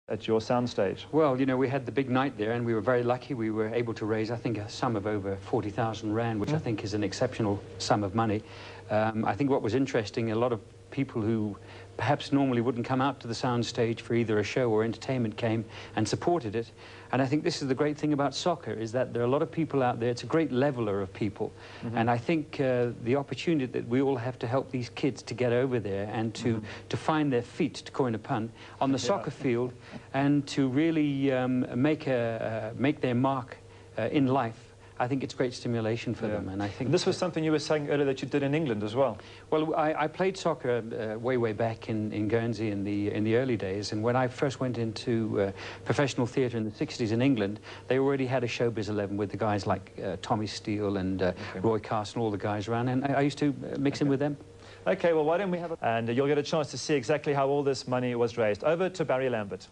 at your soundstage? Well, you know, we had the big night there and we were very lucky. We were able to raise, I think, a sum of over 40,000 Rand, which I think is an exceptional sum of money. I think what was interesting, a lot of people who perhaps normally wouldn't come out to the soundstage for either a show or entertainment came and supported it. And I think this is the great thing about soccer, is that there are a lot of people out there. It's a great leveler of people. And I think the opportunity that we all have to help these kids to get over there and to find their feet, to coin a pun, on the soccer field, and to really make their mark in life. I think it's great stimulation for them, and I think... And this was something you were saying earlier that you did in England as well. Well, I played soccer way back in Guernsey in the early days, and when I first went into professional theatre in the 60s in England, they already had a Showbiz 11 with the guys like Tommy Steele and Roy Carson, all the guys around, and I used to mix in with them. Okay, well, why don't we have a... And you'll get a chance to see exactly how all this money was raised. Over to Barry Lambert.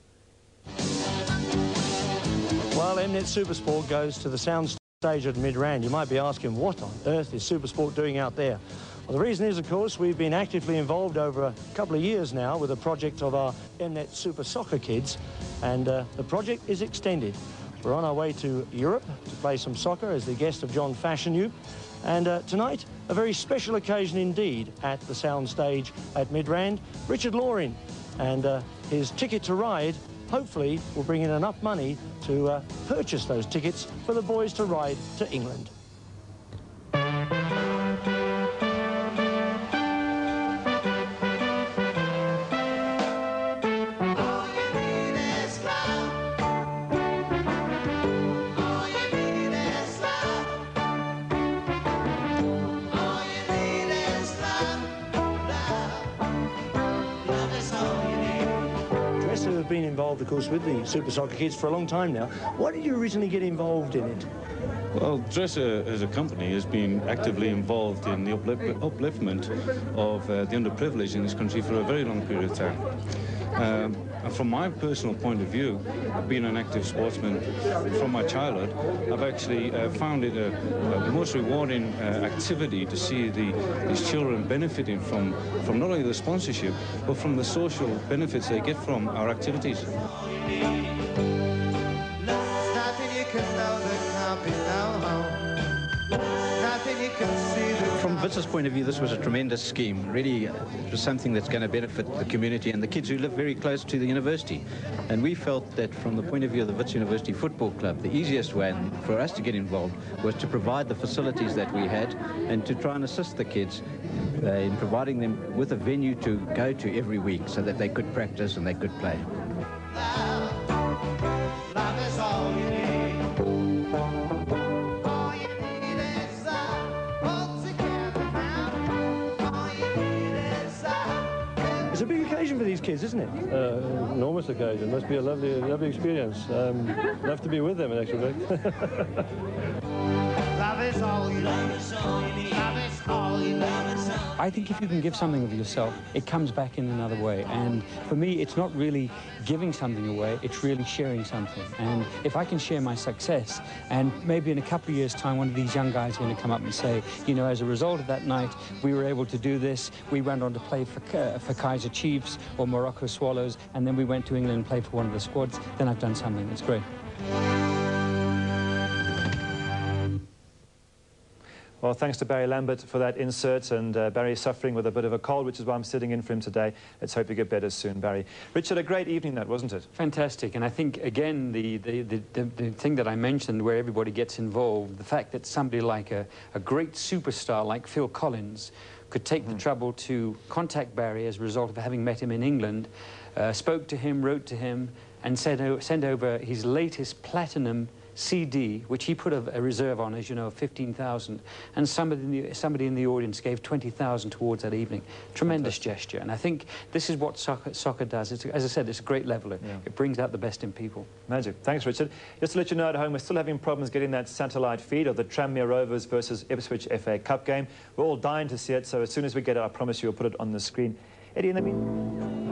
Well, Mnet Supersport goes to the soundstage at Midrand. You might be asking, what on earth is Supersport doing out there? Well, the reason is, of course, we've been actively involved over a couple of years now with a project of our Mnet Super Soccer Kids, and the project is extended. We're on our way to Europe to play some soccer as the guest of John Fashanu, and tonight, a very special occasion indeed at the soundstage at Midrand. Richard Loring and his Ticket to Ride hopefully will bring in enough money to purchase those tickets for the boys to ride to England. Have been involved, of course, with the Super Soccer Kids for a long time now. Why did you originally get involved in it? Well, Dresser as a company has been actively involved in the upliftment of the underprivileged in this country for a very long period of time. And from my personal point of view, being an active sportsman from my childhood, I've actually found it a most rewarding activity to see these children benefiting from not only the sponsorship, but from the social benefits they get from our activities. From Witz's point of view, this was a tremendous scheme. Really, it was something that's going to benefit the community and the kids who live very close to the university. And we felt that from the point of view of the Wits University Football Club, the easiest way for us to get involved was to provide the facilities that we had and to try and assist the kids in providing them with a venue to go to every week so that they could practice and they could play. It's a big occasion for these kids, isn't it? Enormous occasion. Must be a lovely experience. Love to be with them, actually. Love is all you need. Love is all you need. Love is all you need. I think if you can give something of yourself, it comes back in another way. And for me, it's not really giving something away, it's really sharing something. And if I can share my success, and maybe in a couple of years' time, one of these young guys are going to come up and say, you know, as a result of that night, we were able to do this, we went on to play for Kaizer Chiefs or Morocco Swallows, and then we went to England and played for one of the squads, then I've done something. It's great. Well, thanks to Barry Lambert for that insert, and Barry's suffering with a bit of a cold, which is why I'm sitting in for him today. Let's hope you get better soon, Barry. Richard, a great evening that, wasn't it? Fantastic, and I think, again, the thing that I mentioned where everybody gets involved, the fact that somebody like a great superstar like Phil Collins could take the trouble to contact Barry as a result of having met him in England, spoke to him, wrote to him, and sent over his latest platinum CD, which he put a reserve on, as you know, of 15,000, and somebody in the audience gave 20,000 towards that evening. Tremendous gesture, and I think this is what soccer does. It's, as I said, it's a great leveler. Yeah. It brings out the best in people. Magic. Thanks, Richard. Just to let you know at home, we're still having problems getting that satellite feed of the Tranmere Rovers versus Ipswich FA Cup game. We're all dying to see it, so as soon as we get it, I promise you we'll put it on the screen. Eddie, in the meantime...